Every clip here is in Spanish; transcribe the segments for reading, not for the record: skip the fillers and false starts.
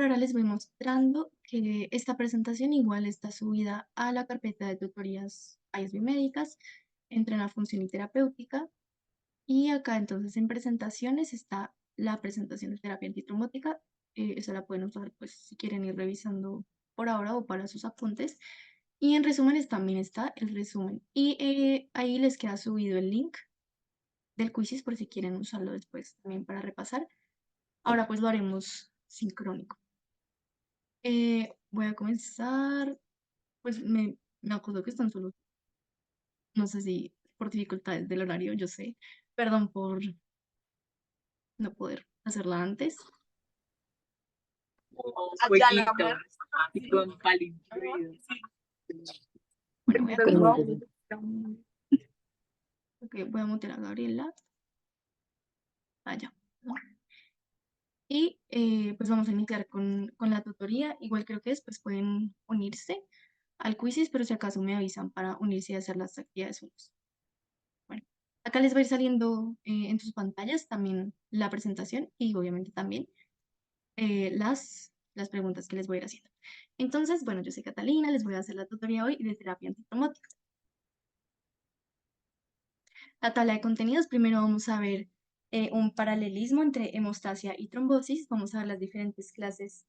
por ahora les voy mostrando que esta presentación igual está subida a la carpeta de tutorías ISB médicas, entra en la función y terapéutica, y acá entonces en presentaciones está la presentación de terapia antitrombótica. Esa la pueden usar pues si quieren ir revisando por ahora o para sus apuntes. Y en resúmenes también está el resumen. Y ahí les queda subido el link del quizzes por si quieren usarlo después también para repasar. Ahora pues lo haremos sincrónico. Voy a comenzar, pues me acuerdo que están solo, no sé si por dificultades del horario, yo sé. Perdón por no poder hacerla antes. Jueguito y con palillos. Bueno, voy a Pero no. Ok, voy a mutear a Gabriela. Allá. Y pues vamos a iniciar con la tutoría. Igual creo que después pueden unirse al quizzes, pero si acaso me avisan para unirse y hacer las actividades juntos. Bueno, acá les va a ir saliendo en sus pantallas también la presentación y obviamente también las preguntas que les voy a ir haciendo. Entonces, bueno, yo soy Catalina, les voy a hacer la tutoría hoy de terapia antitraumática. La tabla de contenidos, primero vamos a ver un paralelismo entre hemostasia y trombosis. Vamos a ver las diferentes clases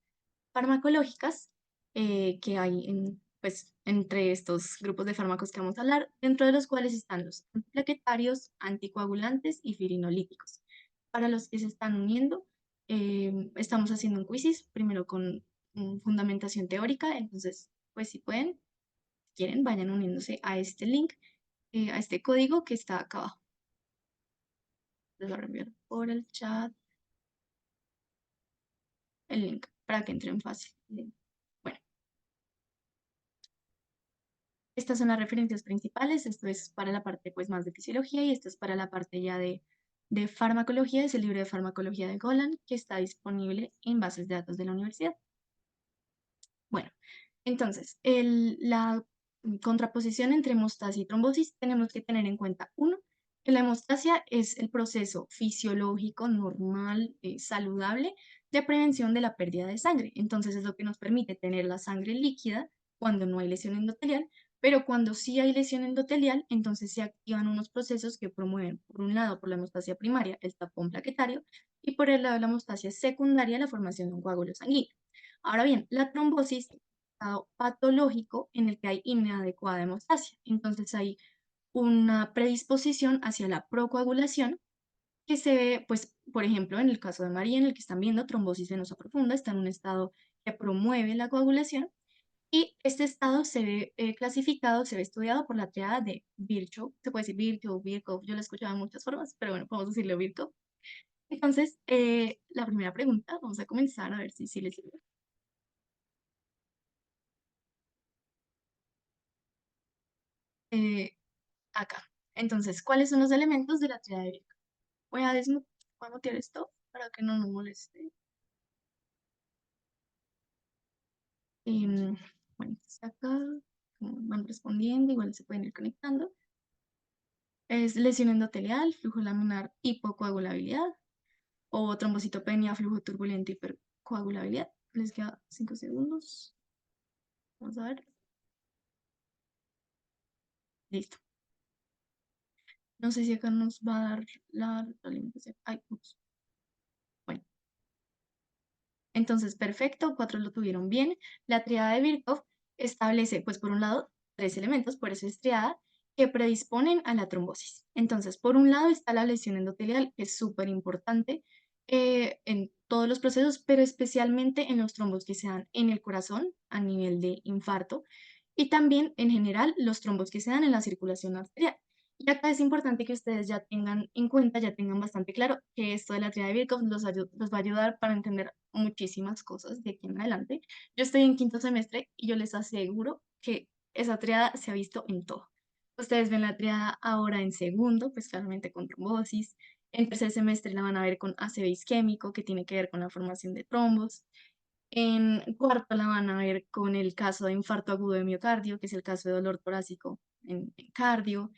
farmacológicas que hay pues, entre estos grupos de fármacos que vamos a hablar, dentro de los cuales están los antiplaquetarios, anticoagulantes y firinolíticos. Para los que se están uniendo, estamos haciendo un quizzes, primero con fundamentación teórica, entonces, pues si pueden, si quieren, vayan uniéndose a este link, a este código que está acá abajo. Les voy a enviar por el chat el link para que entren fácil. Bueno, estas son las referencias principales. Esto es para la parte pues más de fisiología y esto es para la parte ya de farmacología. Es el libro de farmacología de Golan que está disponible en bases de datos de la universidad. Bueno, entonces, la contraposición entre hemostasia y trombosis tenemos que tener en cuenta, uno, que la hemostasia es el proceso fisiológico normal, saludable, de prevención de la pérdida de sangre. Entonces, es lo que nos permite tener la sangre líquida cuando no hay lesión endotelial, pero cuando sí hay lesión endotelial, entonces se activan unos procesos que promueven, por un lado, por la hemostasia primaria, el tapón plaquetario, y por el lado de la hemostasia secundaria, la formación de un coágulo sanguíneo. Ahora bien, la trombosis es un estado patológico en el que hay inadecuada hemostasia. Entonces hay una predisposición hacia la procoagulación que se ve, pues, por ejemplo, en el caso de María, en el que están viendo trombosis venosa profunda, está en un estado que promueve la coagulación y este estado se ve clasificado, se ve estudiado por la triada de Virchow. Se puede decir Virchow, Birkhoff, yo lo he escuchado de muchas formas, pero bueno, podemos decirlo Birkhoff. Entonces, la primera pregunta, vamos a comenzar a ver si les sirve. Eh, acá. Entonces, ¿cuáles son los elementos de la triada de Virgo? Voy a mutear esto para que no nos moleste. Bueno, entonces acá, como van respondiendo, igual se pueden ir conectando. Es lesión endotelial, flujo laminar, hipocoagulabilidad, o trombocitopenia, flujo turbulento, hipercoagulabilidad. Les queda 5 segundos. Vamos a ver. Listo. No sé si acá nos va a dar la retroalimentación. Ay, ups. Bueno. Entonces, perfecto, 4 lo tuvieron bien. La triada de Virchow establece, pues por un lado, 3 elementos, por eso es triada, que predisponen a la trombosis. Entonces, por un lado está la lesión endotelial, que es súper importante en todos los procesos, pero especialmente en los trombos que se dan en el corazón a nivel de infarto y también en general los trombos que se dan en la circulación arterial. Y acá es importante que ustedes ya tengan en cuenta, ya tengan bastante claro que esto de la triada de Virchow los va a ayudar para entender muchísimas cosas de aquí en adelante. Yo estoy en quinto semestre y yo les aseguro que esa triada se ha visto en todo. Ustedes ven la triada ahora en segundo, pues claramente con trombosis. En tercer semestre la van a ver con ácido isquémico, que tiene que ver con la formación de trombos. En cuarto la van a ver con el caso de infarto agudo de miocardio, que es el caso de dolor torácico en cardio.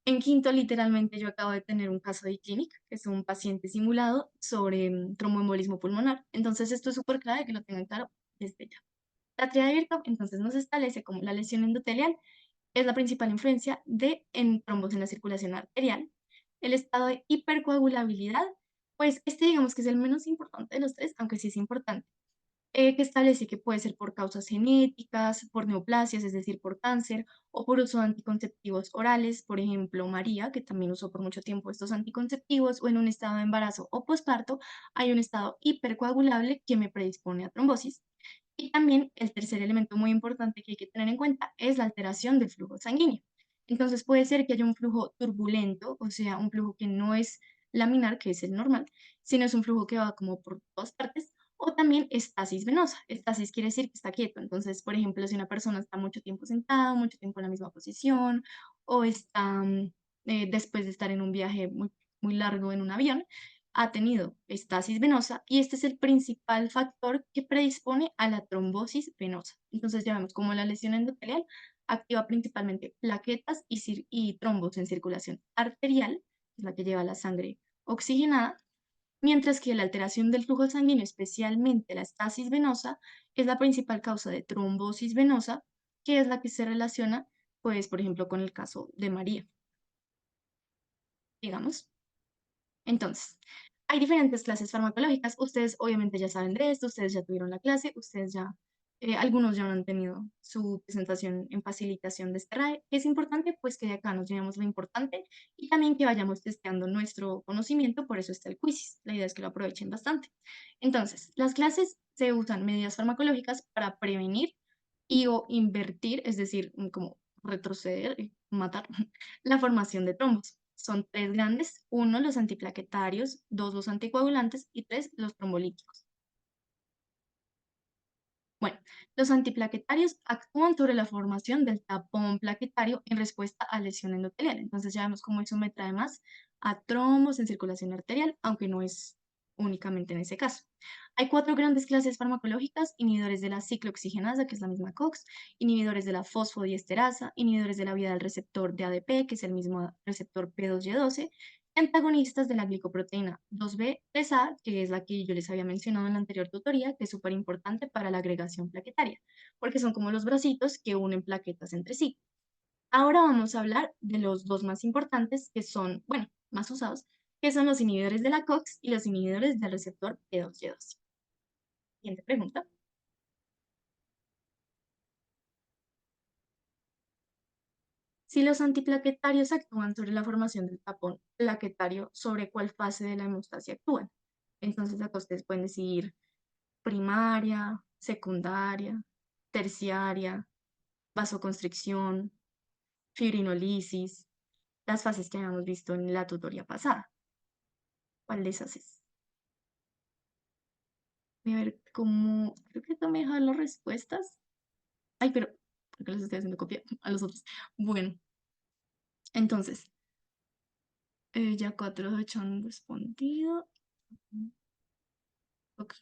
En quinto, literalmente, yo acabo de tener un caso de clínica, que es un paciente simulado sobre tromboembolismo pulmonar. Entonces, esto es súper clave que lo tengan claro desde ya. La triada de Virchow, entonces, nos establece como la lesión endotelial es la principal influencia en trombos en la circulación arterial. El estado de hipercoagulabilidad, pues este digamos que es el menos importante de los tres, aunque sí es importante, que establece que puede ser por causas genéticas, por neoplasias, es decir, por cáncer, o por uso de anticonceptivos orales, por ejemplo, María, que también usó por mucho tiempo estos anticonceptivos, o en un estado de embarazo o posparto, hay un estado hipercoagulable que me predispone a trombosis. Y también el tercer elemento muy importante que hay que tener en cuenta es la alteración del flujo sanguíneo. Entonces puede ser que haya un flujo turbulento, o sea, un flujo que no es laminar, que es el normal, sino es un flujo que va como por todas partes, o también estasis venosa. Estasis quiere decir que está quieto. Entonces, por ejemplo, si una persona está mucho tiempo sentada, mucho tiempo en la misma posición, o está después de estar en un viaje muy largo en un avión, ha tenido estasis venosa y este es el principal factor que predispone a la trombosis venosa. Entonces ya vemos como la lesión endotelial activa principalmente plaquetas y trombos en circulación arterial, que es la que lleva la sangre oxigenada, mientras que la alteración del flujo sanguíneo, especialmente la estasis venosa, es la principal causa de trombosis venosa, que es la que se relaciona, pues, por ejemplo, con el caso de María, digamos. Entonces, hay diferentes clases farmacológicas. Ustedes obviamente ya saben de esto, ustedes ya tuvieron la clase, ustedes ya, algunos ya han tenido su presentación en facilitación de este RAE. Es importante pues que de acá nos llevemos lo importante y también que vayamos testeando nuestro conocimiento, por eso está el quizzes. La idea es que lo aprovechen bastante. Entonces, las clases se usan medidas farmacológicas para prevenir y o invertir, es decir, como retroceder, matar la formación de trombos. Son tres grandes: uno, los antiplaquetarios; dos, los anticoagulantes; y tres, los trombolíticos. Bueno, los antiplaquetarios actúan sobre la formación del tapón plaquetario en respuesta a lesión endotelial. Entonces ya vemos cómo eso me trae más a trombos en circulación arterial, aunque no es únicamente en ese caso. Hay cuatro grandes clases farmacológicas: inhibidores de la ciclooxigenasa, que es la misma COX, inhibidores de la fosfodiesterasa, inhibidores de la vía del receptor de ADP, que es el mismo receptor P2Y12, antagonistas de la glicoproteína 2B3A, que es la que yo les había mencionado en la anterior tutoría, que es súper importante para la agregación plaquetaria, porque son como los bracitos que unen plaquetas entre sí. Ahora vamos a hablar de los dos más importantes, que son, bueno, más usados, que son los inhibidores de la COX y los inhibidores del receptor P2Y12. Siguiente pregunta. Si los antiplaquetarios actúan sobre la formación del tapón plaquetario, ¿sobre cuál fase de la hemostasia actúan? Entonces acá ustedes pueden decidir primaria, secundaria, terciaria, vasoconstricción, fibrinolisis, las fases que habíamos visto en la tutoría pasada. ¿Cuál de esas es? Voy a ver cómo, creo que no me dejan las respuestas. Ay, pero, ¿por qué les estoy haciendo copia a los otros? Bueno, entonces, ya cuatro de ocho han respondido. Ok,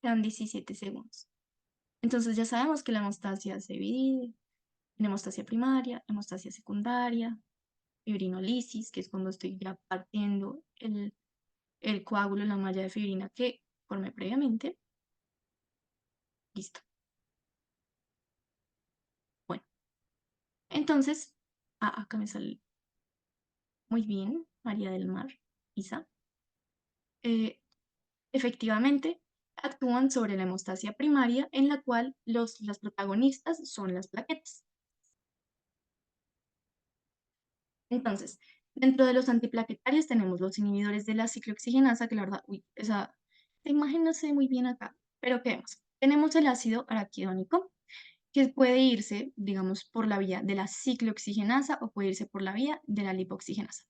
quedan 17 segundos. Entonces ya sabemos que la hemostasia se divide en hemostasia primaria, hemostasia secundaria, fibrinolisis, que es cuando estoy ya partiendo el coágulo, la malla de fibrina que formé previamente. Listo. Bueno, entonces, acá me sale muy bien, María del Mar, Isa. Eh, efectivamente, actúan sobre la hemostasia primaria, en la cual las protagonistas son las plaquetas. Entonces, dentro de los antiplaquetarios tenemos los inhibidores de la ciclooxigenasa, que la verdad, uy, esa imagen no se ve muy bien acá, pero ¿qué vemos? Tenemos el ácido araquidónico, que puede irse, digamos, por la vía de la ciclooxigenasa o puede irse por la vía de la lipoxigenasa.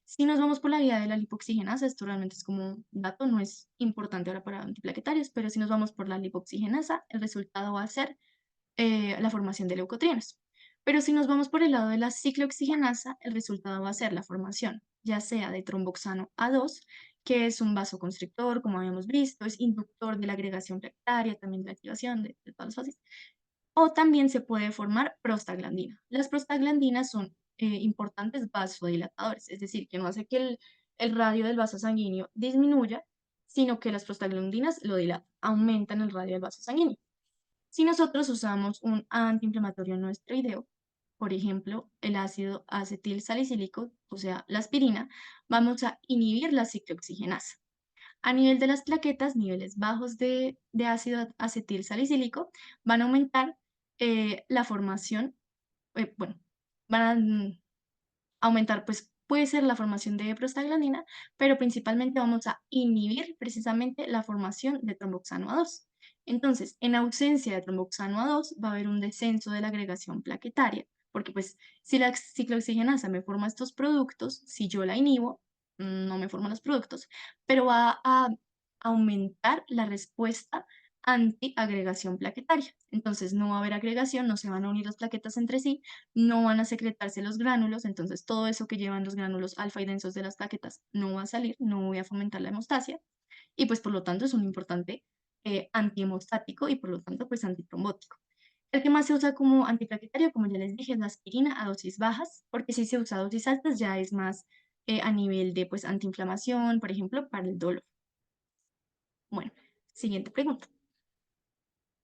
Si nos vamos por la vía de la lipoxigenasa, esto realmente es como un dato, no es importante ahora para antiplaquetarios, pero si nos vamos por la lipoxigenasa, el resultado va a ser la formación de leucotrienos. Pero si nos vamos por el lado de la ciclooxigenasa, el resultado va a ser la formación ya sea de tromboxano A2, que es un vasoconstrictor, como habíamos visto, es inductor de la agregación plaquetaria, también de la activación de todas las fases. O también se puede formar prostaglandina. Las prostaglandinas son importantes vasodilatadores, es decir, que no hace que el radio del vaso sanguíneo disminuya, sino que las prostaglandinas lo dilatan, aumentan el radio del vaso sanguíneo. Si nosotros usamos un antiinflamatorio no esteroideo, por ejemplo, el ácido acetil salicílico, o sea, la aspirina, vamos a inhibir la ciclooxigenasa. A nivel de las plaquetas, niveles bajos de ácido acetil salicílico van a aumentar la formación, bueno, van a aumentar, pues puede ser la formación de prostaglandina, pero principalmente vamos a inhibir precisamente la formación de tromboxano A2. Entonces, en ausencia de tromboxano A2 va a haber un descenso de la agregación plaquetaria, porque pues si la ciclooxigenasa me forma estos productos, si yo la inhibo, no me forma los productos, pero va a aumentar la respuesta antiagregación plaquetaria. Entonces no va a haber agregación, no se van a unir las plaquetas entre sí, no van a secretarse los gránulos, entonces todo eso que llevan los gránulos alfa y densos de las plaquetas no va a salir, no voy a fomentar la hemostasia y pues por lo tanto es un importante antihemostático y por lo tanto pues antitrombótico. El que más se usa como antiplaquetario, como ya les dije, es la aspirina a dosis bajas, porque si se usa a dosis altas ya es más a nivel de pues antiinflamación, por ejemplo, para el dolor. Bueno, siguiente pregunta.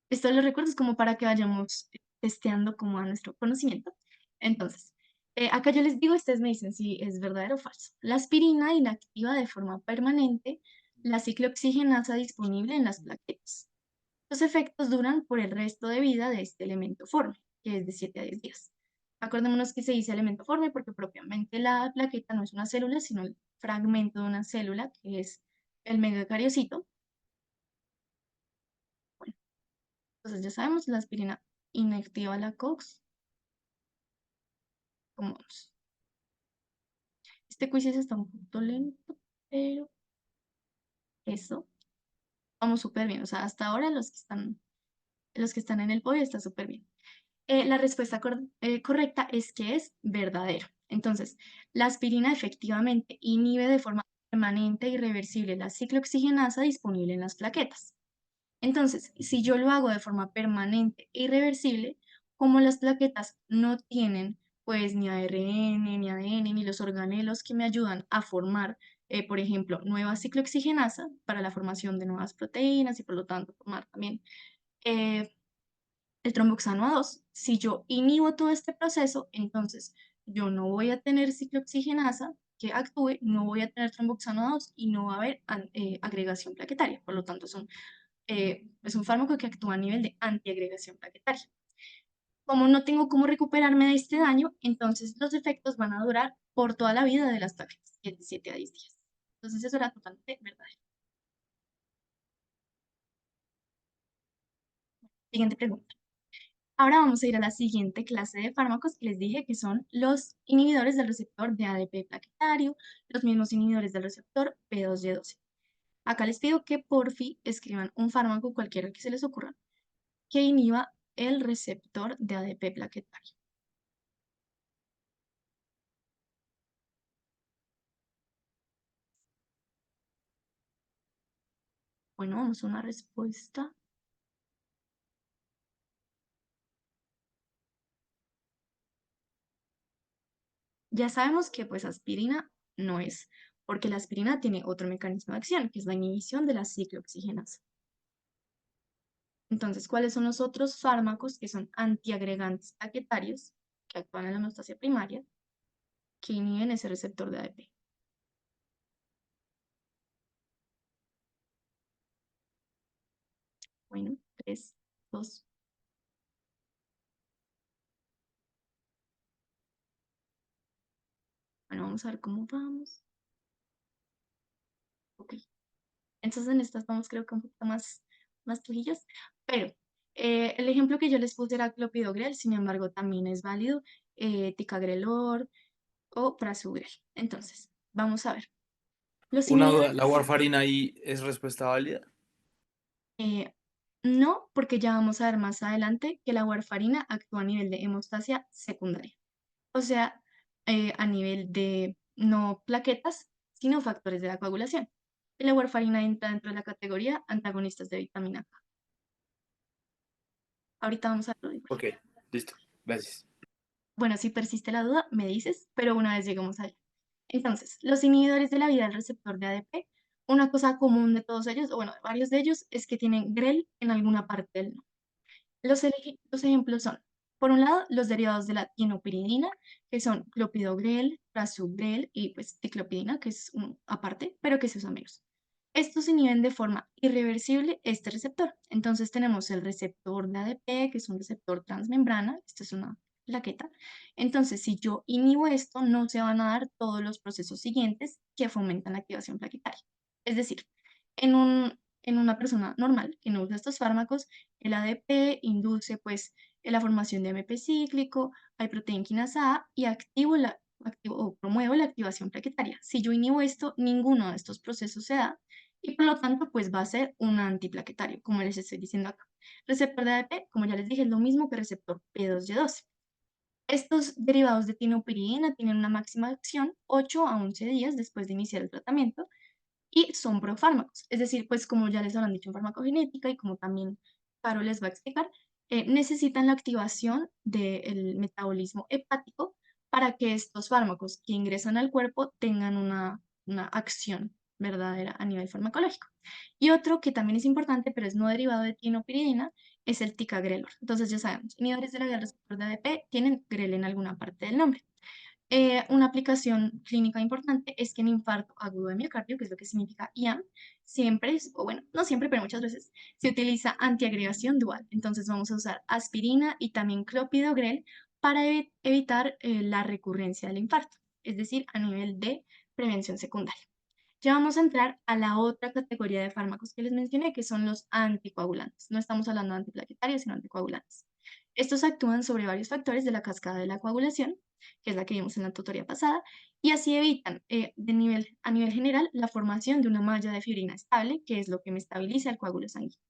Esto lo recuerdo es como para que vayamos testeando como a nuestro conocimiento. Entonces, acá yo les digo, ustedes me dicen si es verdadero o falso. La aspirina inactiva de forma permanente la ciclooxigenasa disponible en las plaquetas. Los efectos duran por el resto de vida de este elemento forme, que es de 7 a 10 días. Acordémonos que se dice elemento forme porque propiamente la plaqueta no es una célula, sino el fragmento de una célula, que es el megacariocito. Bueno, entonces ya sabemos, la aspirina inactiva la COX. ¿Cómo vamos? Este quiz está un poquito lento, pero eso, vamos súper bien. O sea, hasta ahora los que están en el podio está súper bien. La respuesta correcta es que es verdadero. Entonces, la aspirina efectivamente inhibe de forma permanente e irreversible la ciclooxigenasa disponible en las plaquetas. Entonces, si yo lo hago de forma permanente e irreversible, como las plaquetas no tienen pues ni ARN, ni ADN, ni los organelos que me ayudan a formar, por ejemplo, nueva ciclooxigenasa para la formación de nuevas proteínas y por lo tanto formar también eh, el tromboxano A2, si yo inhibo todo este proceso, entonces yo no voy a tener ciclooxigenasa que actúe, no voy a tener tromboxano A2 y no va a haber agregación plaquetaria. Por lo tanto, es un fármaco que actúa a nivel de antiagregación plaquetaria. Como no tengo cómo recuperarme de este daño, entonces los efectos van a durar por toda la vida de las plaquetas, que es de 7 a 10 días. Entonces eso era totalmente verdadero. Siguiente pregunta. Ahora vamos a ir a la siguiente clase de fármacos que les dije que son los inhibidores del receptor de ADP plaquetario, los mismos inhibidores del receptor P2Y12. Acá les pido que por fin escriban un fármaco cualquiera que se les ocurra que inhiba el receptor de ADP plaquetario. Bueno, vamos a una respuesta. Ya sabemos que pues aspirina no es, porque la aspirina tiene otro mecanismo de acción, que es la inhibición de la ciclooxigenasa. Entonces, ¿cuáles son los otros fármacos que son antiagregantes plaquetarios que actúan en la hemostasia primaria que inhiben ese receptor de ADP? Bueno, 3, 2. Bueno, vamos a ver cómo vamos. Ok. Entonces en estas vamos creo que un poquito más flojillas, pero el ejemplo que yo les puse era clopidogrel, sin embargo también es válido ticagrelor o prasugrel. Entonces, vamos a ver. Los Una duda, inhibidores, ¿la warfarina ahí es respuesta válida? eh, no, porque ya vamos a ver más adelante que la warfarina actúa a nivel de hemostasia secundaria, o sea, a nivel de no plaquetas, sino factores de la coagulación. Y la warfarina entra dentro de la categoría antagonistas de vitamina K. Ahorita vamos a verlo igual. Ok, listo. Gracias. Bueno, si persiste la duda, me dices, pero una vez lleguemos allá. Entonces, los inhibidores de la vida del receptor de ADP, una cosa común de todos ellos, o bueno, de varios de ellos, es que tienen GREL en alguna parte del nombre. Los ejemplos son, por un lado, los derivados de la tienopiridina, que son clopidogrel, prasugrel y pues ticlopidina, que es aparte, pero que se usa menos. Estos inhiben de forma irreversible este receptor. Entonces tenemos el receptor de ADP, que es un receptor transmembrana, esta es una plaqueta. Entonces, si yo inhibo esto, no se van a dar todos los procesos siguientes que fomentan la activación plaquetaria. Es decir, en una persona normal que no usa estos fármacos, el ADP induce pues la formación de AMP cíclico, hay proteína quinasa A y activo o promuevo la activación plaquetaria. Si yo inhibo esto, ninguno de estos procesos se da y por lo tanto pues va a ser un antiplaquetario, como les estoy diciendo acá. Receptor de ADP, como ya les dije, es lo mismo que receptor P2Y12. Estos derivados de tinopiridina tienen una máxima acción 8 a 11 días después de iniciar el tratamiento y son profármacos. Es decir, pues como ya les habrán dicho en farmacogenética y como también Caro les va a explicar, necesitan la activación del metabolismo hepático para que estos fármacos que ingresan al cuerpo tengan una acción verdadera a nivel farmacológico. Y otro que también es importante, pero es no derivado de tinopiridina, es el ticagrelor. Entonces ya sabemos, inhibidores de la vía receptor de ADP tienen grel en alguna parte del nombre. Una aplicación clínica importante es que en infarto agudo de miocardio, que es lo que significa IAM, siempre, o bueno, no siempre, pero muchas veces, se utiliza antiagregación dual. Entonces vamos a usar aspirina y también clopidogrel para evitar la recurrencia del infarto, es decir, a nivel de prevención secundaria. Ya vamos a entrar a la otra categoría de fármacos que les mencioné, que son los anticoagulantes. No estamos hablando de antiplaquetarios, sino anticoagulantes. Estos actúan sobre varios factores de la cascada de la coagulación, que es la que vimos en la tutoría pasada, y así evitan a nivel general la formación de una malla de fibrina estable, que es lo que me estabiliza el coágulo sanguíneo.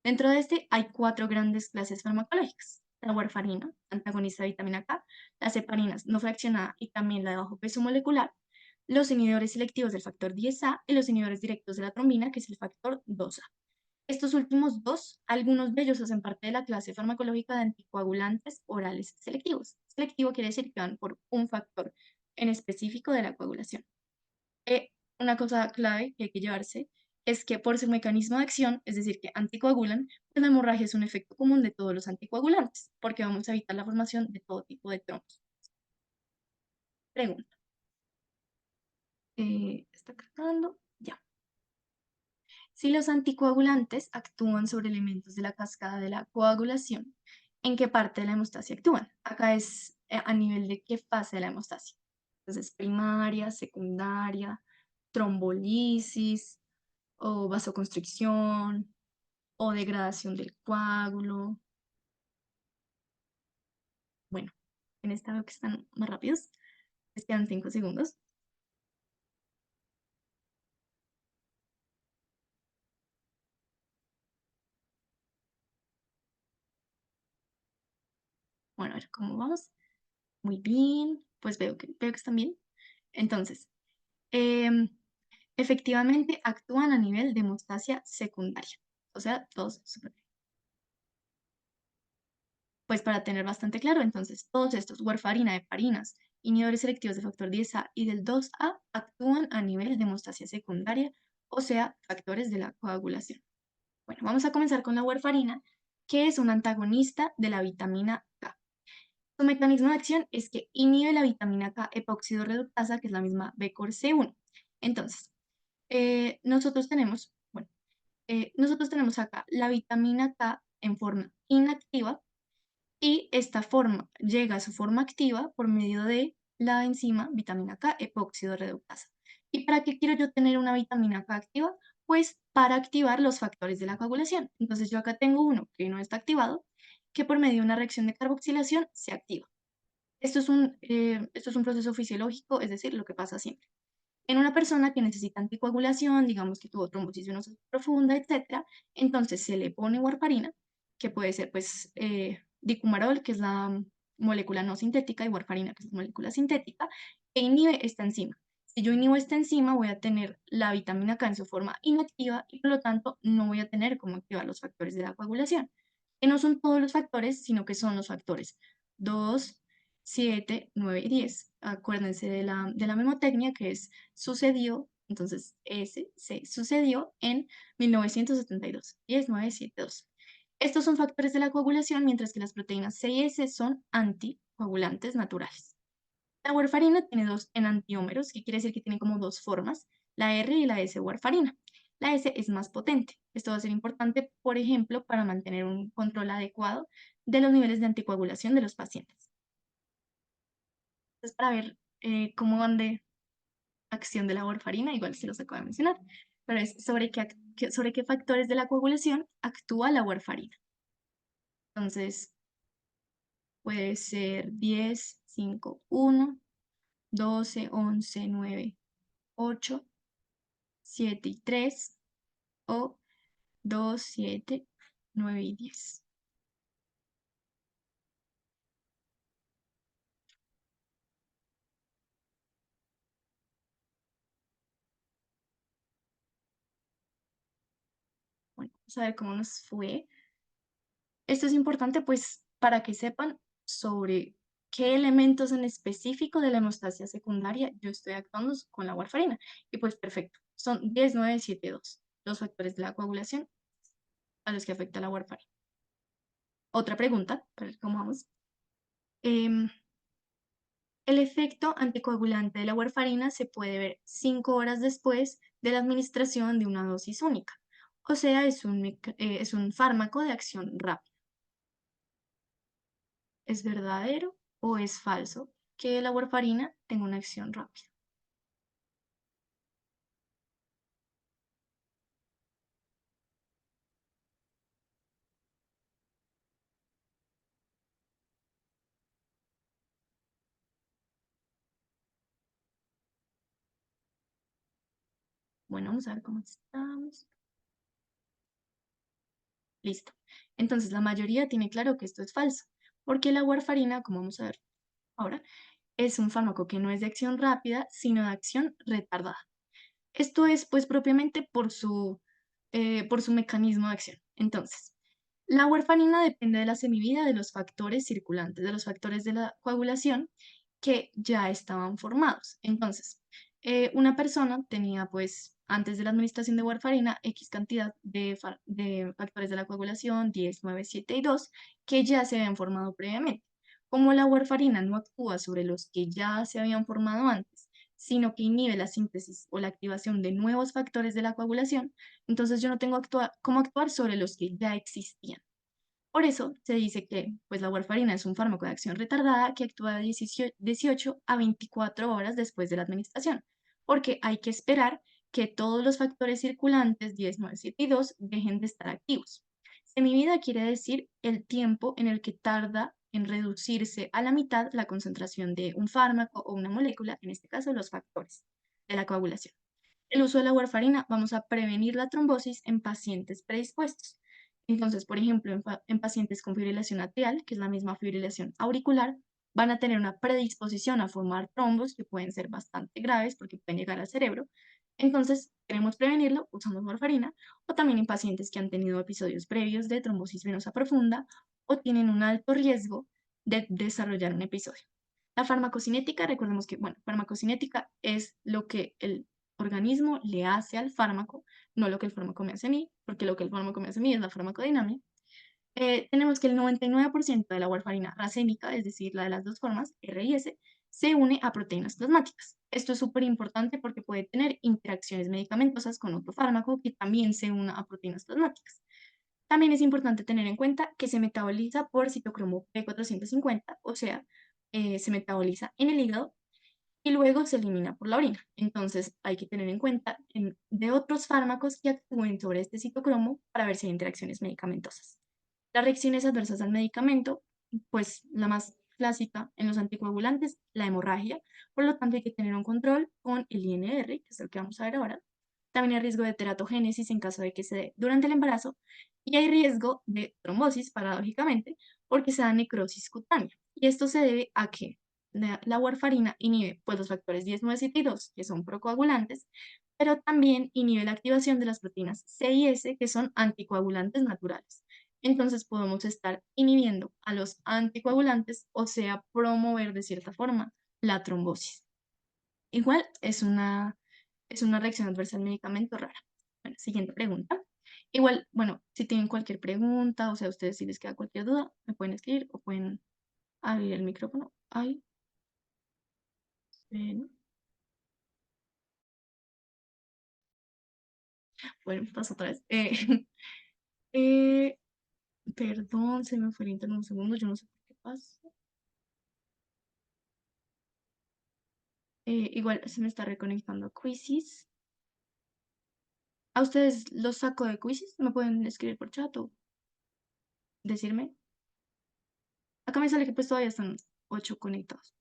Dentro de este hay 4 grandes clases farmacológicas. La warfarina, antagonista de vitamina K, las heparinas no fraccionada y también la de bajo peso molecular, los inhibidores selectivos del factor 10A y los inhibidores directos de la trombina, que es el factor 2A. Estos últimos dos, algunos de ellos hacen parte de la clase farmacológica de anticoagulantes orales selectivos. Selectivo quiere decir que van por un factor en específico de la coagulación. Una cosa clave que hay que llevarse es que por su mecanismo de acción, es decir, que anticoagulan, pues la hemorragia es un efecto común de todos los anticoagulantes, porque vamos a evitar la formación de todo tipo de trombos. Pregunta. ¿Está cargando? Ya. Si los anticoagulantes actúan sobre elementos de la cascada de la coagulación, ¿en qué parte de la hemostasia actúan? Acá es a nivel de qué fase de la hemostasia. Entonces, primaria, secundaria, trombolisis o vasoconstricción o degradación del coágulo. Bueno, en esta veo que están más rápidos. Les quedan 5 segundos. Bueno, a ver cómo vamos. Muy bien, pues veo que están bien. Entonces, em, efectivamente actúan a nivel de hemostasia secundaria. O sea, todos súper bien. Pues para tener bastante claro, entonces todos estos, warfarina, heparinas, inhibidores selectivos de factor 10A y del 2A, actúan a nivel de hemostasia secundaria, o sea, factores de la coagulación. Bueno, vamos a comenzar con la warfarina, que es un antagonista de la vitamina K. Su mecanismo de acción es que inhibe la vitamina K epóxido reductasa, que es la misma B-Cor-C1. Entonces, nosotros tenemos acá la vitamina K en forma inactiva y esta forma llega a su forma activa por medio de la enzima vitamina K epóxido reductasa. ¿Y para qué quiero yo tener una vitamina K activa? Pues para activar los factores de la coagulación. Entonces yo acá tengo uno que no está activado, que por medio de una reacción de carboxilación se activa. Esto es un proceso fisiológico, es decir, lo que pasa siempre. En una persona que necesita anticoagulación, digamos que tuvo trombosis venosa profunda, etcétera, entonces se le pone warfarina, que puede ser pues dicumarol, que es la molécula no sintética, y warfarina, que es la molécula sintética, e inhibe esta enzima. Si yo inhibo esta enzima, voy a tener la vitamina K en su forma inactiva y por lo tanto no voy a tener cómo activar los factores de la coagulación, que no son todos los factores, sino que son los factores 2, 7, 9 y 10. Acuérdense de la memotecnia, que es sucedió, entonces S se sucedió en 1972, 10, 9, 7, 2. Estos son factores de la coagulación, mientras que las proteínas C y S son anticoagulantes naturales. La warfarina tiene dos enantiómeros, que quiere decir que tiene como dos formas, la R y la S warfarina. La S es más potente. Esto va a ser importante, por ejemplo, para mantener un control adecuado de los niveles de anticoagulación de los pacientes. Entonces, para ver cómo van de acción de la warfarina, igual se los acabo de mencionar, pero es sobre qué factores de la coagulación actúa la warfarina. Entonces, puede ser 10, 5, 1, 12, 11, 9, 8, 7 y 3, o 2, 7, 9 y 10. Bueno, vamos a ver cómo nos fue. Esto es importante pues para que sepan sobre qué elementos en específico de la hemostasia secundaria yo estoy actuando con la warfarina. Y pues perfecto, son 10, 9, 7, 2, los factores de la coagulación a los que afecta la warfarina. Otra pregunta, para ver cómo vamos. El efecto anticoagulante de la warfarina se puede ver 5 horas después de la administración de una dosis única. O sea, es un fármaco de acción rápida. ¿Es verdadero o es falso que la warfarina tenga una acción rápida? Bueno, vamos a ver cómo estamos. Listo. Entonces, la mayoría tiene claro que esto es falso, porque la warfarina, como vamos a ver ahora, es un fármaco que no es de acción rápida, sino de acción retardada. Esto es, pues, propiamente por su mecanismo de acción. Entonces, la warfarina depende de la semivida de los factores circulantes, de los factores de la coagulación que ya estaban formados. Entonces, una persona tenía, pues, antes de la administración de warfarina, X cantidad de factores de la coagulación, 10, 9, 7 y 2, que ya se habían formado previamente. Como la warfarina no actúa sobre los que ya se habían formado antes, sino que inhibe la síntesis o la activación de nuevos factores de la coagulación, entonces yo no tengo cómo actuar sobre los que ya existían. Por eso se dice que pues, la warfarina es un fármaco de acción retardada que actúa de 18 a 24 horas después de la administración, porque hay que esperar que todos los factores circulantes 10, 9, 7 y 2 dejen de estar activos. Semivida quiere decir el tiempo en el que tarda en reducirse a la mitad la concentración de un fármaco o una molécula, en este caso los factores de la coagulación. El uso de la warfarina vamos a prevenir la trombosis en pacientes predispuestos. Entonces, por ejemplo, en pacientes con fibrilación atrial, que es la misma fibrilación auricular, van a tener una predisposición a formar trombos que pueden ser bastante graves porque pueden llegar al cerebro. Entonces, queremos prevenirlo, usamos warfarina, o también en pacientes que han tenido episodios previos de trombosis venosa profunda o tienen un alto riesgo de desarrollar un episodio. La farmacocinética, recordemos que, bueno, farmacocinética es lo que el organismo le hace al fármaco, no lo que el fármaco me hace a mí, porque lo que el fármaco me hace a mí es la farmacodinámica. Tenemos que el 99% de la warfarina racémica, es decir, la de las dos formas, R y S, se une a proteínas plasmáticas. Esto es súper importante porque puede tener interacciones medicamentosas con otro fármaco que también se una a proteínas plasmáticas. También es importante tener en cuenta que se metaboliza por citocromo P450, o sea, se metaboliza en el hígado y luego se elimina por la orina. Entonces hay que tener en cuenta de otros fármacos que actúen sobre este citocromo para ver si hay interacciones medicamentosas. Las reacciones adversas al medicamento, pues la más clásica en los anticoagulantes, la hemorragia, por lo tanto hay que tener un control con el INR, que es el que vamos a ver ahora. También hay riesgo de teratogénesis en caso de que se dé durante el embarazo y hay riesgo de trombosis, paradójicamente, porque se da necrosis cutánea. Y esto se debe a que la warfarina inhibe pues, los factores 10, 9, 7 y 2, que son procoagulantes, pero también inhibe la activación de las proteínas C y S, que son anticoagulantes naturales. Entonces podemos estar inhibiendo a los anticoagulantes, o sea, promover de cierta forma la trombosis. Igual es una reacción adversa al medicamento rara. Bueno, siguiente pregunta. Igual, bueno, si tienen cualquier pregunta, o sea, a ustedes si les queda cualquier duda, me pueden escribir o pueden abrir el micrófono. Ay, bueno, bueno, paso otra vez. Eh, perdón, se me fue el internet un segundo, yo no sé por qué pasa. Igual se me está reconectando a Quizzes. ¿A ustedes los saco de Quizzes? ¿Me pueden escribir por chat o decirme? Acá me sale que pues todavía están 8 conectados.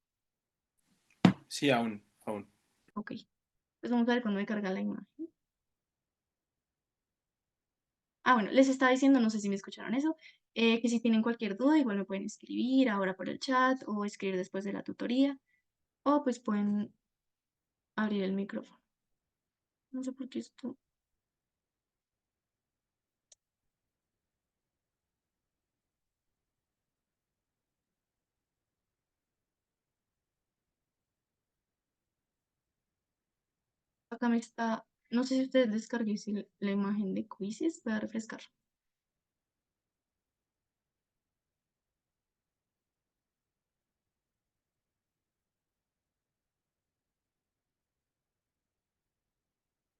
Sí, aún, aún. Ok. Pues vamos a ver cuando me carga la imagen. Ah, bueno, les estaba diciendo, no sé si me escucharon eso, que si tienen cualquier duda, igual me pueden escribir ahora por el chat o escribir después de la tutoría, o pues pueden abrir el micrófono. No sé por qué esto. Acá me está. No sé si ustedes descargué la imagen de Quizzes. Voy a refrescar.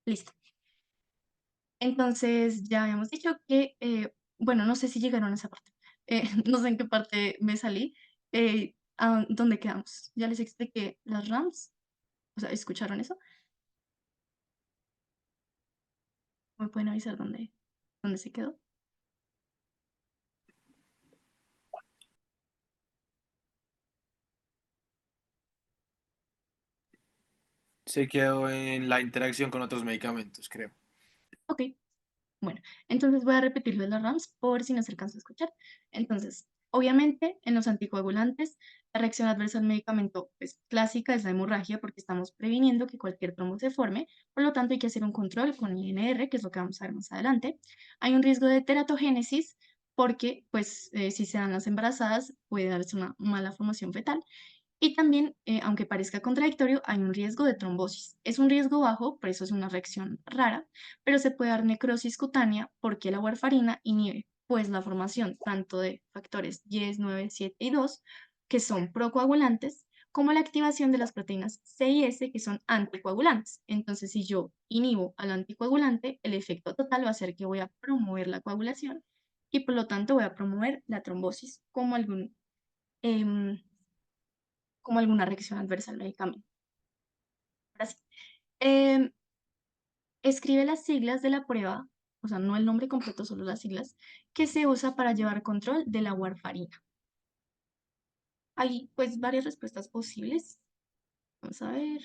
Listo. Entonces, ya habíamos dicho que, bueno, no sé si llegaron a esa parte. No sé en qué parte me salí. ¿Dónde quedamos? Ya les expliqué las RAMs. O sea, ¿escucharon eso? ¿Me pueden avisar dónde se quedó? Se quedó en la interacción con otros medicamentos, creo. Ok. Bueno, entonces voy a repetir lo de las RAMs por si no se alcanza a escuchar. Entonces, obviamente, en los anticoagulantes, la reacción adversa al medicamento pues, clásica es la hemorragia porque estamos previniendo que cualquier trombo se forme, por lo tanto hay que hacer un control con INR, que es lo que vamos a ver más adelante. Hay un riesgo de teratogénesis porque, pues, si se dan las embarazadas, puede darse una mala formación fetal. Y también, aunque parezca contradictorio, hay un riesgo de trombosis. Es un riesgo bajo, por eso es una reacción rara, pero se puede dar necrosis cutánea porque la warfarina inhibe pues la formación tanto de factores 10, 9, 7 y 2, que son procoagulantes, como la activación de las proteínas C y S, que son anticoagulantes. Entonces, si yo inhibo al anticoagulante, el efecto total va a ser que voy a promover la coagulación y por lo tanto voy a promover la trombosis em, como alguna reacción adversa al medicamento. Ahora sí. Em, escribe las siglas de la prueba, o sea, no el nombre completo, solo las siglas, que se usa para llevar control de la warfarina. Hay pues varias respuestas posibles. Vamos a ver.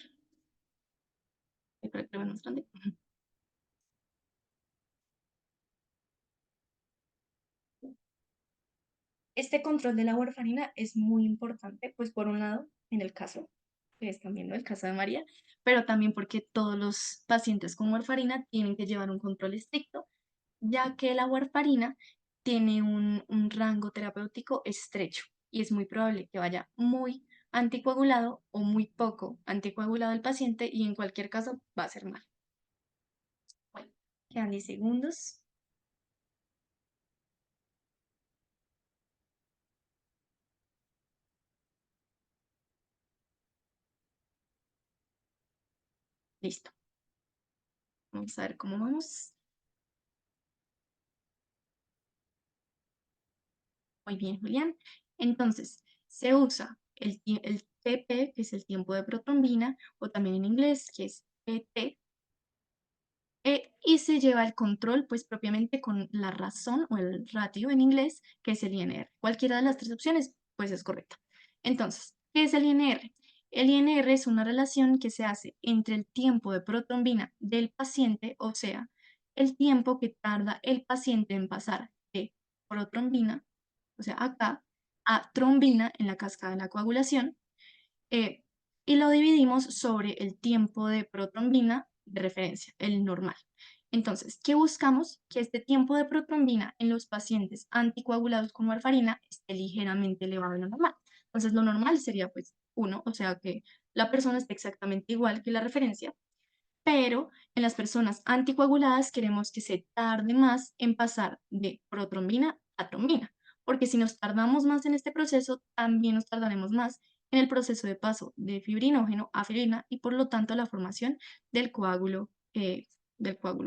Espera que lo vea más grande. Este control de la warfarina es muy importante, pues por un lado, en el caso que están viendo, el caso de María, pero también porque todos los pacientes con warfarina tienen que llevar un control estricto, ya que la warfarina tiene un rango terapéutico estrecho y es muy probable que vaya muy anticoagulado o muy poco anticoagulado el paciente y en cualquier caso va a ser mal. Bueno, quedan 10 segundos. Listo. Vamos a ver cómo vamos. Muy bien, Julián. Entonces, se usa el TP, que es el tiempo de protrombina, o también en inglés, que es PT, y se lleva el control, pues propiamente con la razón o el ratio en inglés, que es el INR. Cualquiera de las tres opciones, pues es correcta. Entonces, ¿qué es el INR? El INR es una relación que se hace entre el tiempo de protrombina del paciente, o sea, el tiempo que tarda el paciente en pasar de protrombina, o sea, acá, a trombina en la cascada de la coagulación, eh, y lo dividimos sobre el tiempo de protrombina de referencia, el normal. Entonces, ¿qué buscamos? Que este tiempo de protrombina en los pacientes anticoagulados con warfarina esté ligeramente elevado a lo normal. Entonces, lo normal sería pues 1, o sea que la persona esté exactamente igual que la referencia, pero en las personas anticoaguladas queremos que se tarde más en pasar de protrombina a trombina, porque si nos tardamos más en este proceso, también nos tardaremos más en el proceso de paso de fibrinógeno a fibrina y por lo tanto la formación del coágulo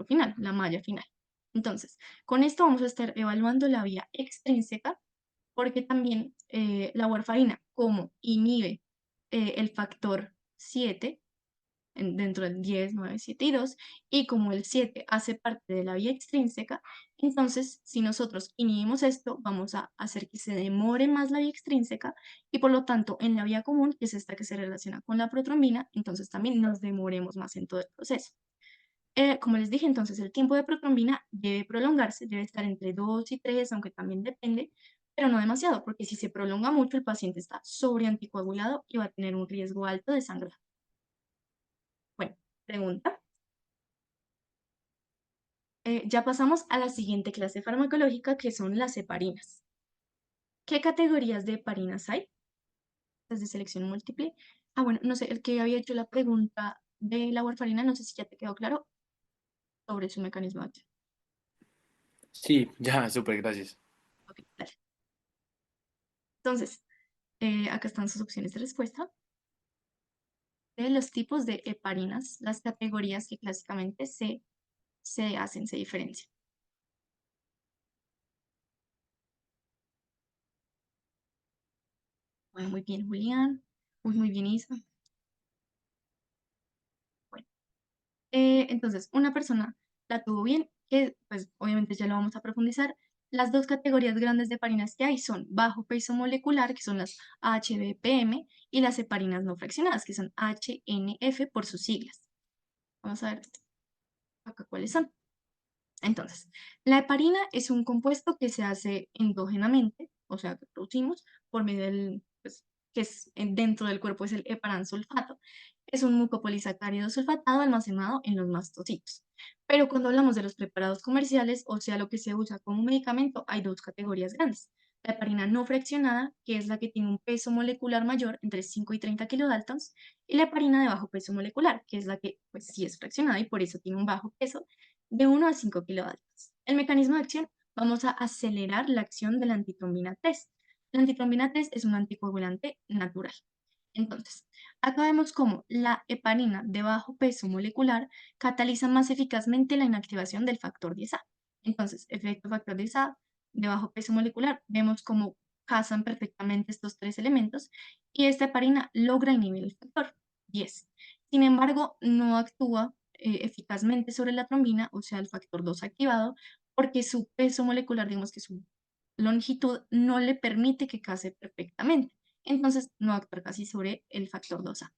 final, la malla final. Entonces, con esto vamos a estar evaluando la vía extrínseca, porque también la warfarina, como inhibe el factor 7, dentro del 10, 9, 7 y 2, y como el 7 hace parte de la vía extrínseca, entonces si nosotros inhibimos esto, vamos a hacer que se demore más la vía extrínseca y por lo tanto en la vía común, que es esta que se relaciona con la protrombina, entonces también nos demoremos más en todo el proceso. Como les dije, entonces el tiempo de protrombina debe prolongarse, debe estar entre 2 y 3, aunque también depende, pero no demasiado, porque si se prolonga mucho, el paciente está sobreanticoagulado y va a tener un riesgo alto de sangrado. Bueno, pregunta. Ya pasamos a la siguiente clase farmacológica, que son las heparinas. ¿Qué categorías de heparinas hay? Las de selección múltiple. Ah, bueno, no sé, el que había hecho la pregunta de la warfarina, no sé si ya te quedó claro sobre su mecanismo de acción. Sí, ya, súper, gracias. Ok, dale. Entonces, acá están sus opciones de respuesta. De los tipos de heparinas, las categorías que clásicamente se diferencian. Bueno, muy bien, Julián. Muy bien, Isa. Bueno. Entonces, una persona la tuvo bien, que pues obviamente ya lo vamos a profundizar. Las dos categorías grandes de heparinas que hay son bajo peso molecular, que son las HBPM, y las heparinas no fraccionadas, que son HNF por sus siglas. Vamos a ver acá cuáles son. Entonces, la heparina es un compuesto que se hace endógenamente, o sea, que producimos por medio del, pues, que es dentro del cuerpo es el heparansulfato. Es un mucopolisacárido sulfatado almacenado en los mastocitos. Pero cuando hablamos de los preparados comerciales, o sea, lo que se usa como medicamento, hay dos categorías grandes. La heparina no fraccionada, que es la que tiene un peso molecular mayor entre 5 y 30 kilodaltons, y la heparina de bajo peso molecular, que es la que pues sí es fraccionada y por eso tiene un bajo peso de 1 a 5 kilovatios. El mecanismo de acción, vamos a acelerar la acción de la antitrombina 3. La antitrombina 3 es un anticoagulante natural. Entonces, acá vemos cómo la heparina de bajo peso molecular cataliza más eficazmente la inactivación del factor 10A. Entonces, efecto factor 10A de bajo peso molecular, vemos cómo casan perfectamente estos tres elementos y esta heparina logra inhibir el factor 10. Sin embargo, no actúa eficazmente sobre la trombina, o sea, el factor 2 activado, porque su peso molecular, digamos que su longitud, no le permite que case perfectamente. Entonces, no actúa casi sobre el factor 2A.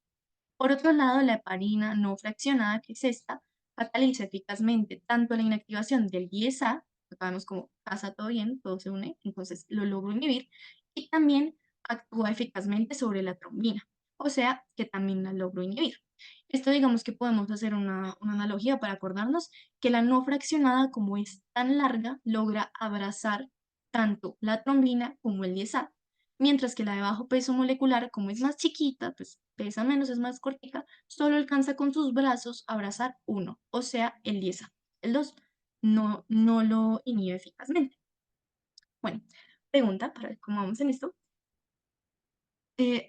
Por otro lado, la heparina no fraccionada, que es esta, cataliza eficazmente tanto la inactivación del 10A, acá vemos como casa todo bien, todo se une, entonces lo logro inhibir, y también actúa eficazmente sobre la trombina, o sea que también la logro inhibir. Esto digamos que podemos hacer una analogía para acordarnos que la no fraccionada, como es tan larga, logra abrazar tanto la trombina como el 10A, mientras que la de bajo peso molecular, como es más chiquita, pues pesa menos, es más cortica, solo alcanza con sus brazos a abrazar uno, o sea, el 10A. El 2 no lo inhibe eficazmente. Bueno, pregunta para ver cómo vamos en esto.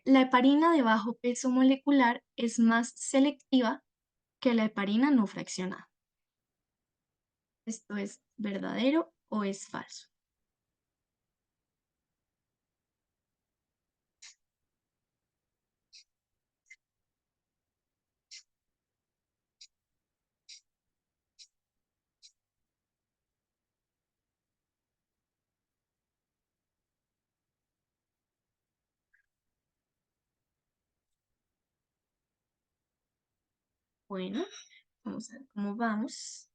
La heparina de bajo peso molecular es más selectiva que la heparina no fraccionada. ¿Esto es verdadero o es falso? Bueno, vamos a ver cómo vamos.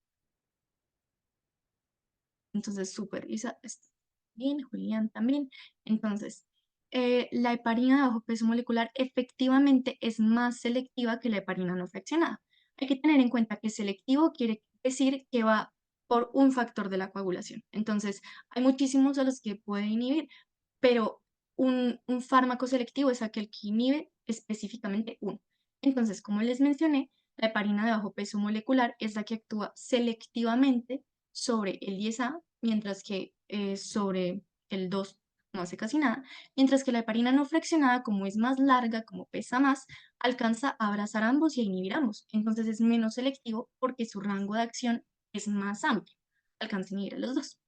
Entonces, súper, Isa está bien, Julián también. Entonces, la heparina de bajo peso molecular efectivamente es más selectiva que la heparina no fraccionada. Hay que tener en cuenta que selectivo quiere decir que va por un factor de la coagulación. Entonces, hay muchísimos a los que puede inhibir, pero un fármaco selectivo es aquel que inhibe específicamente uno. Entonces, como les mencioné, la heparina de bajo peso molecular es la que actúa selectivamente sobre el 10A, mientras que sobre el 2 no hace casi nada, mientras que la heparina no fraccionada, como es más larga, como pesa más, alcanza a abrazar ambos y a inhibir ambos. Entonces es menos selectivo porque su rango de acción es más amplio, alcanza a inhibir a los dos.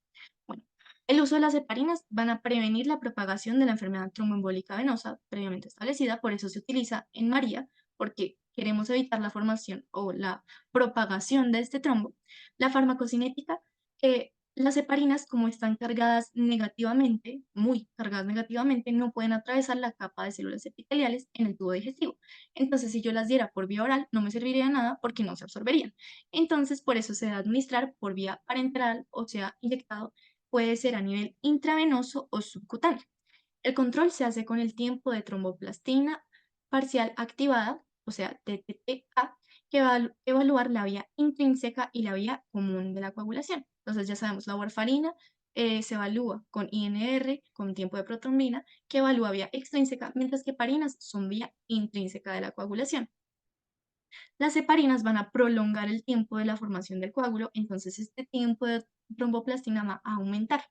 Bueno, el uso de las heparinas van a prevenir la propagación de la enfermedad tromboembólica venosa previamente establecida, por eso se utiliza en María, porque queremos evitar la formación o la propagación de este trombo. La farmacocinética, las heparinas, como están cargadas negativamente, muy cargadas negativamente, no pueden atravesar la capa de células epiteliales en el tubo digestivo. Entonces, si yo las diera por vía oral, no me serviría de nada porque no se absorberían. Entonces, por eso se debe administrar por vía parenteral, o sea, inyectado. Puede ser a nivel intravenoso o subcutáneo. El control se hace con el tiempo de tromboplastina parcial activada, o sea, TTPA, que va a evaluar la vía intrínseca y la vía común de la coagulación. Entonces ya sabemos, la warfarina se evalúa con INR, con tiempo de protrombina, que evalúa vía extrínseca, mientras que heparinas son vía intrínseca de la coagulación. Las heparinas van a prolongar el tiempo de la formación del coágulo, entonces este tiempo de tromboplastina va a aumentar.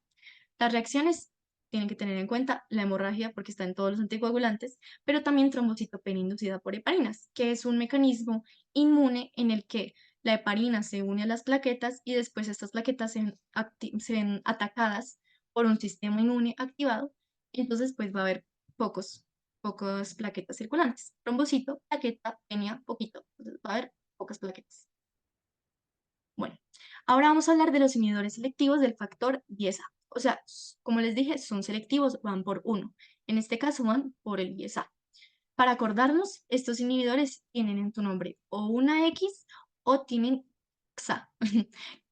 Las reacciones tienen que tener en cuenta la hemorragia porque está en todos los anticoagulantes, pero también trombocitopenia inducida por heparinas, que es un mecanismo inmune en el que la heparina se une a las plaquetas y después estas plaquetas se ven atacadas por un sistema inmune activado, entonces pues va a haber pocas plaquetas circulantes. Trombocito, plaqueta, penia, poquito, entonces va a haber pocas plaquetas. Bueno, ahora vamos a hablar de los inhibidores selectivos del factor 10A. O sea, como les dije, son selectivos, van por uno. En este caso van por el 10A. Para acordarnos, estos inhibidores tienen en su nombre o una X o tienen XA.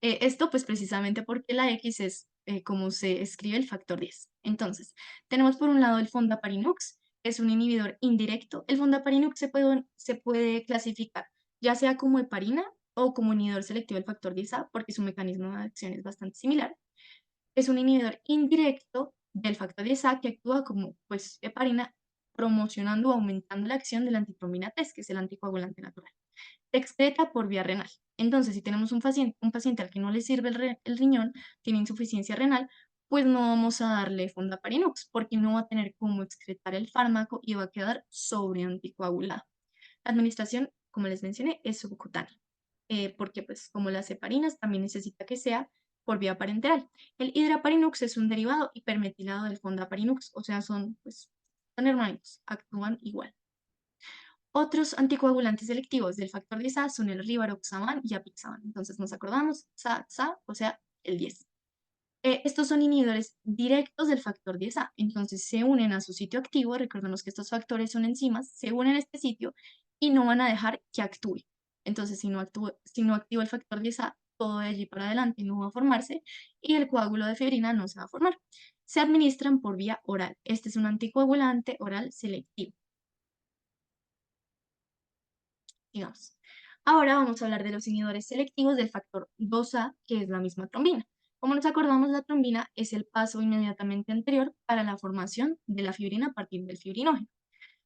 Esto pues precisamente porque la X es como se escribe el factor 10. Entonces, tenemos por un lado el fondaparinux, es un inhibidor indirecto. El fondaparinux se puede clasificar ya sea como heparina o como inhibidor selectivo del factor 10A, porque su mecanismo de acción es bastante similar. Es un inhibidor indirecto del factor 10A que actúa como pues, heparina, promocionando o aumentando la acción de la antitrombina 3, que es el anticoagulante natural. Se excreta por vía renal. Entonces, si tenemos un paciente al que no le sirve el riñón, tiene insuficiencia renal, pues no vamos a darle fondaparinux, porque no va a tener cómo excretar el fármaco y va a quedar sobreanticoagulado. La administración, como les mencioné, es subcutánea, porque pues como las heparinas también necesita que sea por vía parenteral. El hidraparinux es un derivado hipermetilado del fondaparinux, o sea, son hermanitos, actúan igual. Otros anticoagulantes selectivos del factor 10A son el rivaroxaban y apixaban. Entonces nos acordamos, o sea, el 10. Estos son inhibidores directos del factor 10A, entonces se unen a su sitio activo, recordemos que estos factores son enzimas, se unen a este sitio y no van a dejar que actúe. Entonces, si no activa el factor 10A, todo de allí para adelante no va a formarse y el coágulo de fibrina no se va a formar. Se administran por vía oral. Este es un anticoagulante oral selectivo. Digamos. Ahora vamos a hablar de los inhibidores selectivos del factor 2A, que es la misma trombina. Como nos acordamos, la trombina es el paso inmediatamente anterior para la formación de la fibrina a partir del fibrinógeno.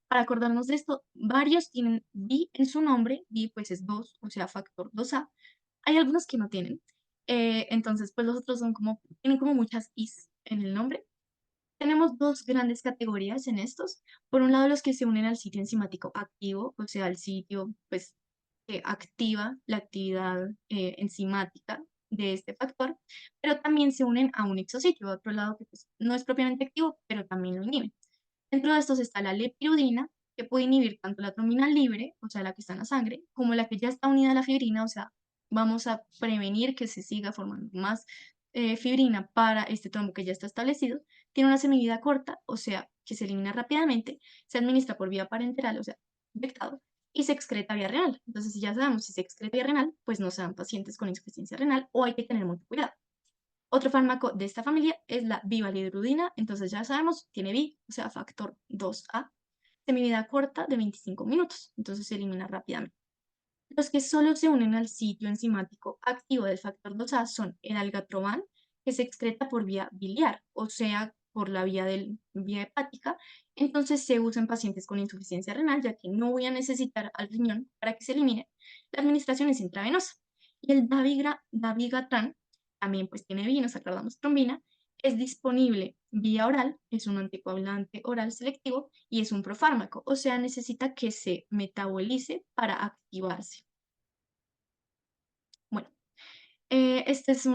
Para acordarnos de esto, varios tienen bi en su nombre, bi pues es 2, o sea, factor 2A. Hay algunos que no tienen. Entonces, pues los otros tienen como muchas is en el nombre. Tenemos dos grandes categorías en estos. Por un lado, los que se unen al sitio enzimático activo, o sea, al sitio pues, que activa la actividad enzimática de este factor, pero también se unen a un exositio, a otro lado que pues, no es propiamente activo, pero también lo inhibe. Dentro de estos está la lepirudina, que puede inhibir tanto la trombina libre, o sea, la que está en la sangre, como la que ya está unida a la fibrina, o sea, vamos a prevenir que se siga formando más fibrina para este trombo que ya está establecido. Tiene una semivida corta, o sea, que se elimina rápidamente, se administra por vía parenteral, o sea, inyectado, y se excreta vía renal. Entonces, si ya sabemos si se excreta vía renal, pues no se dan pacientes con insuficiencia renal o hay que tener mucho cuidado. Otro fármaco de esta familia es la bivalirudina, entonces ya sabemos, tiene bi, o sea, factor 2A, semivida corta de 25 minutos, entonces se elimina rápidamente. Los que solo se unen al sitio enzimático activo del factor 2A son el algatroban, que se excreta por vía biliar, o sea, por la vía hepática. Entonces se usa en pacientes con insuficiencia renal, ya que no voy a necesitar al riñón para que se elimine. La administración es intravenosa. Y el dabigatran también pues tiene bi, nos acordamos trombina, es disponible vía oral, es un anticoagulante oral selectivo y es un profármaco, o sea, necesita que se metabolice para activarse. Bueno, este es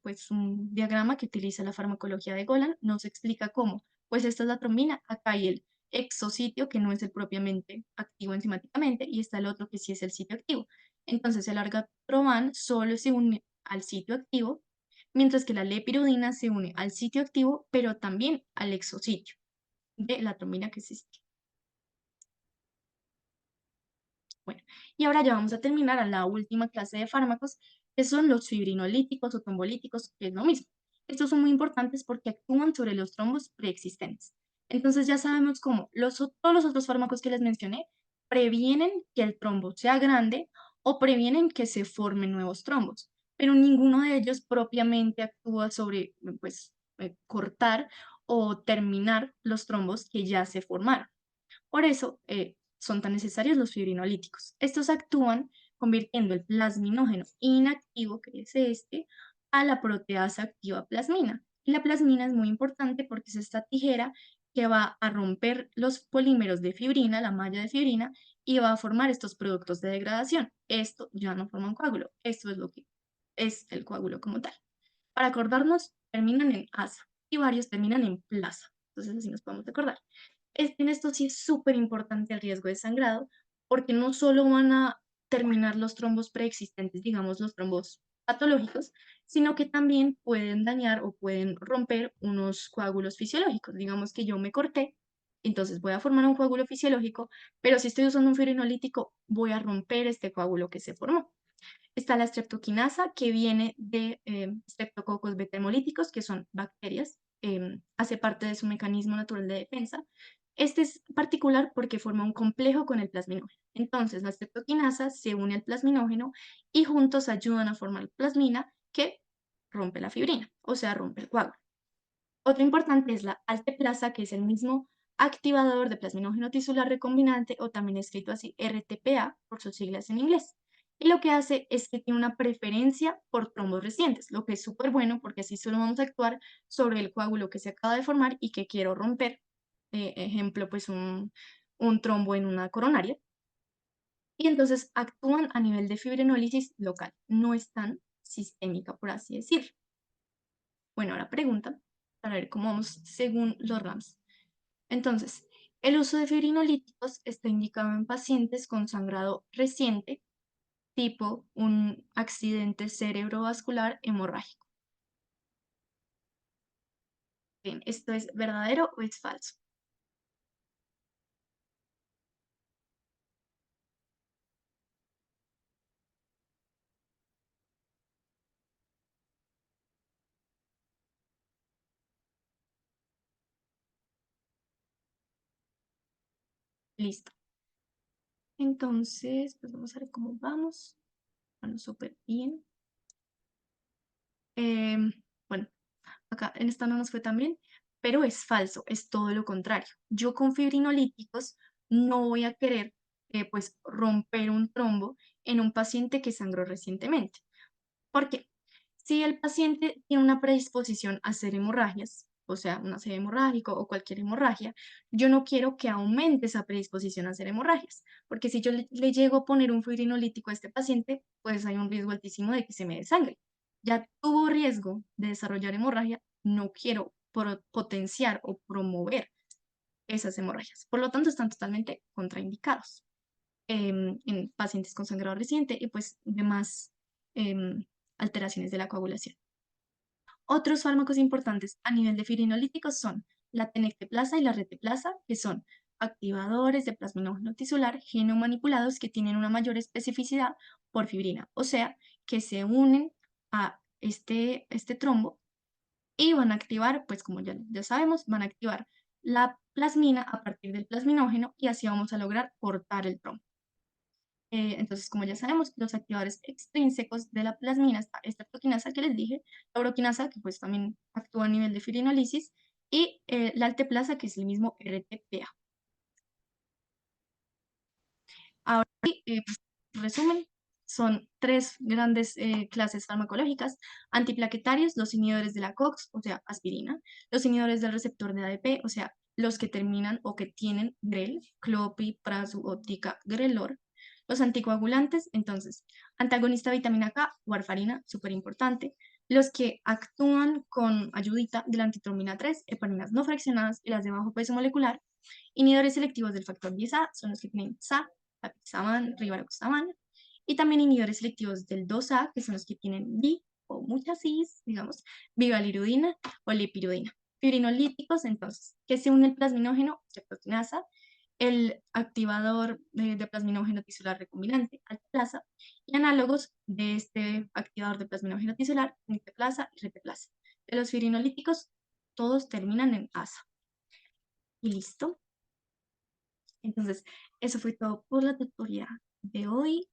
pues, un diagrama que utiliza la farmacología de Golan, nos explica cómo. Pues esta es la trombina, acá hay el exositio, que no es el propiamente activo enzimáticamente, y está el otro que sí es el sitio activo. Entonces el argatroban solo se une al sitio activo, mientras que la lepirudina se une al sitio activo, pero también al exositio de la trombina que existe. Bueno, y ahora ya vamos a terminar a la última clase de fármacos, que son los fibrinolíticos o trombolíticos, que es lo mismo. Estos son muy importantes porque actúan sobre los trombos preexistentes. Entonces ya sabemos cómo todos los otros fármacos que les mencioné previenen que el trombo sea grande o previenen que se formen nuevos trombos, pero ninguno de ellos propiamente actúa sobre, pues, cortar o terminar los trombos que ya se formaron. Por eso son tan necesarios los fibrinolíticos. Estos actúan convirtiendo el plasminógeno inactivo, que es este, a la proteasa activa plasmina. Y la plasmina es muy importante porque es esta tijera que va a romper los polímeros de fibrina, la malla de fibrina, y va a formar estos productos de degradación. Esto ya no forma un coágulo, esto es lo que es el coágulo como tal. Para acordarnos, terminan en asa y varios terminan en plaza. Entonces así nos podemos acordar. En esto sí es súper importante el riesgo de sangrado, porque no solo van a terminar los trombos preexistentes, digamos los trombos patológicos, sino que también pueden dañar o pueden romper unos coágulos fisiológicos. Digamos que yo me corté, entonces voy a formar un coágulo fisiológico, pero si estoy usando un fibrinolítico, voy a romper este coágulo que se formó. Está la streptokinasa, que viene de streptococos beta hemolíticos, que son bacterias, hace parte de su mecanismo natural de defensa. Este es particular porque forma un complejo con el plasminógeno. Entonces, la streptokinasa se une al plasminógeno y juntos ayudan a formar plasmina que rompe la fibrina, o sea, rompe el coágulo. Otro importante es la alteplasa, que es el mismo activador de plasminógeno tisular recombinante, o también escrito así RTPA por sus siglas en inglés. Y lo que hace es que tiene una preferencia por trombos recientes, lo que es súper bueno porque así solo vamos a actuar sobre el coágulo que se acaba de formar y que quiero romper. Ejemplo, pues un trombo en una coronaria. Y entonces actúan a nivel de fibrinólisis local, no es tan sistémica, por así decirlo. Bueno, ahora pregunta, para ver cómo vamos según los RAMs. Entonces, el uso de fibrinolíticos está indicado en pacientes con sangrado reciente, tipo un accidente cerebrovascular hemorrágico. Bien, ¿esto es verdadero o es falso? Listo. Entonces, pues vamos a ver cómo vamos. Bueno, súper bien. Em, bueno, acá en esta no nos fue tan bien, pero es falso, es todo lo contrario. Yo con fibrinolíticos no voy a querer pues romper un trombo en un paciente que sangró recientemente. ¿Por qué? Si el paciente tiene una predisposición a hacer hemorragias, o sea, un ACV hemorrágico o cualquier hemorragia, yo no quiero que aumente esa predisposición a hacer hemorragias, porque si yo le llego a poner un fibrinolítico a este paciente, pues hay un riesgo altísimo de que se me desangre. Ya tuvo riesgo de desarrollar hemorragia, no quiero potenciar o promover esas hemorragias. Por lo tanto, están totalmente contraindicados en pacientes con sangrado reciente y pues demás em, alteraciones de la coagulación. Otros fármacos importantes a nivel de fibrinolíticos son la tenecteplasa y la reteplasa, que son activadores de plasminógeno tisular genomanipulados que tienen una mayor especificidad por fibrina, o sea, que se unen a este trombo y van a activar, pues como ya sabemos, van a activar la plasmina a partir del plasminógeno y así vamos a lograr cortar el trombo. Entonces, como ya sabemos, los activadores extrínsecos de la plasmina está esta proteínasa que les dije, la uroquinasa, que pues también actúa a nivel de fibrinolisis, y la alteplasa, que es el mismo RTPA. Ahora sí, pues, resumen, son tres grandes clases farmacológicas: antiplaquetarios, los inhibidores de la COX, o sea, aspirina; los inhibidores del receptor de ADP, o sea, los que terminan o que tienen GREL, Clopi, Prazu, Optica, Grelor; los anticoagulantes, entonces, antagonista vitamina K, warfarina, súper importante; los que actúan con ayudita de la antitrombina 3, heparinas no fraccionadas y las de bajo peso molecular; inhibidores selectivos del factor 10A, son los que tienen SA, apixaban, rivaroxaban; y también inhibidores selectivos del 2A, que son los que tienen bi o muchas cis, digamos, bivalirudina o lipirudina. Fibrinolíticos, entonces, que se une el plasminógeno, proteinasa, el activador de plasminógeno tisular recombinante, alteplasa, y análogos de este activador de plasminógeno tisular, niteplasa y reteplasa. De los fibrinolíticos, todos terminan en asa. Y listo. Entonces, eso fue todo por la tutoría de hoy.